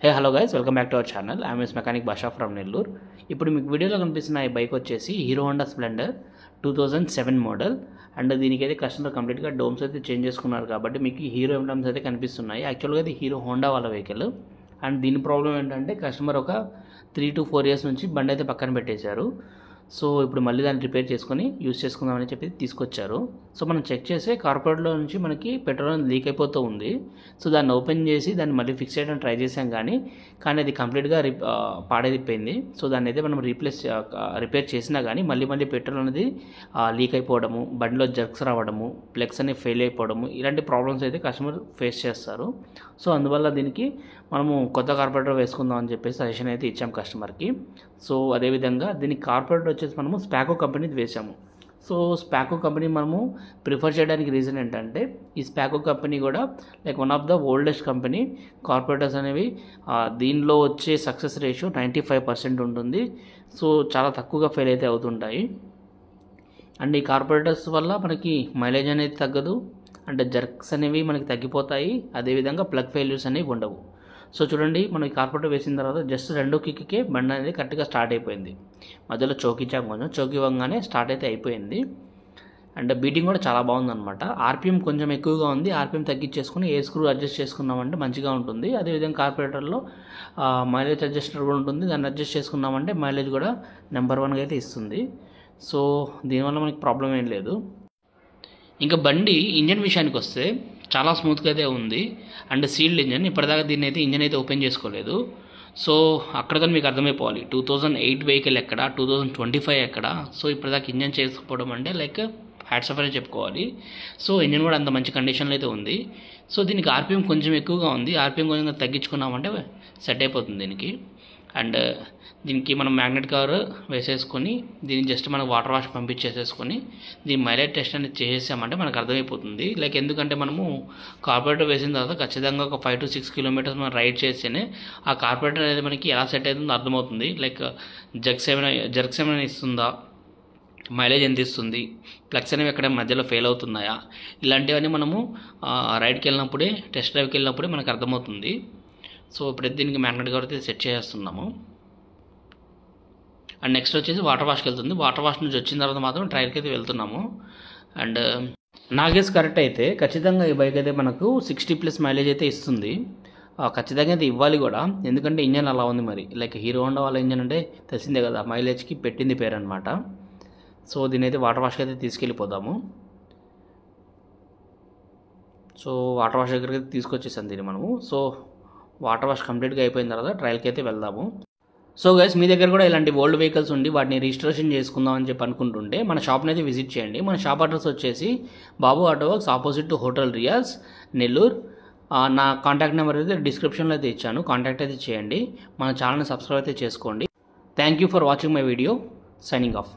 Hey hello guys, welcome back to our channel. I'm S mechanic Basha from Nellore. ఇప్పుడు మీకు వీడియోలో కనిపిస్తున్న ఈ బైక్ వచ్చేసి Hero Honda Splendor 2007 model. And దీనికైతే కస్టమర్ కంప్లీట్గా డోమ్స్ అయితే చేంజ్ చేసుకున్నారు కాబట్టి మీకు హీరో ఎంబ్లమ్స్ అయితే కనిపిస్తున్నాయి. యాక్చువల్గా ఇది హీరో హోండా వాళ్ళ వెహికల్. అండ్ దీని ప్రాబ్లం ఏంటంటే కస్టమర్ ఒక 3 to 4 years నుంచి బండి అయితే పక్కన పెట్టేశారు. సో ఇప్పుడు మళ్ళీ దాన్ని రిపేర్ చేసుకొని యూస్ చేసుకుందామని చెప్పి తీసుకొచ్చారు. సో మనం చెక్ చేస్తే కార్పొరేట్లో నుంచి మనకి పెట్రోల్ లీక్ అయిపోతూ ఉంది. సో దాన్ని ఓపెన్ చేసి దాన్ని మళ్ళీ ఫిక్స్ చేయడానికి ట్రై చేసాం కానీ అది కంప్లీట్గా పాడైపోయింది. సో దాన్ని అయితే మనం రిపేర్ చేసినా కానీ మళ్ళీ పెట్రోల్ అనేది లీక్ అయిపోవడము, బండిలో జర్క్స్ రావడము, ప్లగ్స్ అనేవి ఫెయిల్ అయిపోవడము, ఇలాంటి ప్రాబ్లమ్స్ అయితే కస్టమర్ ఫేస్ చేస్తారు. సో అందువల్ల దీనికి మనము కొత్త కార్పొరేటర్ వేసుకుందాం అని చెప్పేసి సజెషన్ అయితే ఇచ్చాం కస్టమర్కి. సో అదేవిధంగా దీనికి కార్పొరేటర్ వచ్చేసి మనము స్పాకో కంపెనీది వేసాము. సో స్పాకో కంపెనీ మనము ప్రిఫర్ చేయడానికి రీజన్ ఏంటంటే ఈ స్పాకో కంపెనీ కూడా like one of the oldest company. Corporators అనేవి దీనిలో వచ్చే సక్సెస్ రేషియో 95% ఉంటుంది. సో చాలా తక్కువగా ఫెయిల్ అయితే అవుతుంటాయి. అండ్ ఈ కార్పొరేటర్స్ వల్ల మనకి మైలేజ్ అనేది తగ్గదు, అంటే జర్క్స్ అనేవి మనకి తగ్గిపోతాయి. అదేవిధంగా ప్లగ్ ఫెయిల్యూర్స్ అనేవి ఉండవు. సో చూడండి, మనం ఈ కార్పొరేటర్ వేసిన తర్వాత జస్ట్ 2 కిక్కే బండి అనేది కరెక్ట్గా స్టార్ట్ అయిపోయింది. మధ్యలో చౌకిచ్చాం, కొంచెం చౌకి ఇవ్వగానే స్టార్ట్ అయితే అయిపోయింది. అండ్ బీటింగ్ కూడా చాలా బాగుందన్నమాట. ఆర్పిఎం కొంచెం ఎక్కువగా ఉంది. ఆర్పిఎం తగ్గించేసుకుని ఏ స్క్రూ అడ్జస్ట్ చేసుకున్నామంటే మంచిగా ఉంటుంది. అదేవిధంగా కార్పొరేటర్లో మైలేజ్ అడ్జస్టర్ కూడా ఉంటుంది. దాన్ని అడ్జస్ట్ చేసుకున్నామంటే మైలేజ్ కూడా నెంబర్ 1గా అయితే ఇస్తుంది. సో దీనివల్ల మనకి ప్రాబ్లం ఏం లేదు. ఇంకా బండి ఇంజన్ విషయానికి వస్తే చాలా స్మూత్గా అయితే ఉంది. And sealed engine. ఇప్పటిదాకా దీన్ని అయితే ఇంజన్ అయితే ఓపెన్ చేసుకోలేదు. సో అక్కడ కానీ మీకు అర్థమైపోవాలి 2008 వెహికల్ ఎక్కడ, 2025 ఎక్కడ. సో ఇప్పటిదాకా ఇంజన్ చేసుకోవడం అంటే లైక్ హ్యాట్స్ ఆఫ్ అనే చెప్పుకోవాలి. సో ఇంజన్ కూడా అంత మంచి కండిషన్లో అయితే ఉంది. సో దీనికి ఆర్పిఎం కొంచెం ఎక్కువగా ఉంది. ఆర్పిఎం కొంచెం తగ్గించుకున్నామంటే సెట్ అయిపోతుంది దీనికి. అండ్ దీనికి మనం మ్యాగ్నెట్ కవర్ వేసేసుకొని దీన్ని జస్ట్ మనం వాటర్ వాష్ పంపించేసేసుకొని దీని మైలేజ్ టెస్ట్ అనేది చేసేసామంటే మనకు అర్థమైపోతుంది. లైక్ ఎందుకంటే మనము కార్పొరేటర్ వేసిన తర్వాత ఖచ్చితంగా ఒక 5 to 6 kilometers మనం రైడ్ చేస్తేనే ఆ కార్పొరేటర్ అనేది మనకి ఎలా సెట్ అవుతుందో అర్థమవుతుంది. లైక్ జర్క్స్ ఏమైనా ఇస్తుందా, మైలేజ్ ఎంత ఇస్తుంది, ప్లగ్స్ అనేవి ఎక్కడ మధ్యలో ఫెయిల్ అవుతున్నాయా, ఇలాంటివన్నీ మనము రైడ్కి వెళ్ళినప్పుడే, టెస్ట్ డ్రైవ్కి వెళ్ళినప్పుడే మనకు అర్థమవుతుంది. సో ఇప్పుడైతే దీనికి మ్యాగ్నెట్ కవర్ అయితే సెట్ చేస్తున్నాము. అండ్ నెక్స్ట్ వచ్చేసి వాటర్ వాష్కి వెళ్తుంది. వాటర్ వాష్ నుంచి వచ్చిన తర్వాత మాత్రం ట్రయల్కి అయితే వెళ్తున్నాము. అండ్ నా గెస్ కరెక్ట్ అయితే ఖచ్చితంగా ఈ బైక్ అయితే మనకు 60+ మైలేజ్ అయితే ఇస్తుంది. ఖచ్చితంగా అయితే ఇవ్వాలి కూడా, ఎందుకంటే ఇంజన్ అలా ఉంది. మరి లైక్ హీరో హోండా వాళ్ళ ఇంజన్ అంటే తెలిసిందే కదా, మైలేజ్కి పెట్టింది పేరు అనమాట. సో దీని అయితే వాటర్ వాష్కి అయితే తీసుకెళ్ళిపోదాము. సో వాటర్ వాష్ దగ్గరికి అయితే తీసుకొచ్చేసాం దీన్ని మనము. సో వాటర్ వాష్ కంప్లీట్గా అయిపోయిన తర్వాత ట్రయల్కి అయితే వెళ్దాము. సో గైస్, మీ దగ్గర కూడా ఇలాంటి ఓల్డ్ వెహికల్స్ ఉండి వాటిని రిజిస్ట్రేషన్ చేసుకుందాం అని చెప్పి అనుకుంటుంటే మన షాప్ని అయితే విజిట్ చేయండి. మన షాప్ అడ్రస్ వచ్చేసి Babu auto works, opposite to hotel Riyaz, Nellore. నా కాంటాక్ట్ నెంబర్ అయితే డిస్క్రిప్షన్లో అయితే ఇచ్చాను, కాంటాక్ట్ అయితే చేయండి. మన ఛానల్ని సబ్స్క్రైబ్ అయితే చేసుకోండి. Thank you for watching my video. Signing off.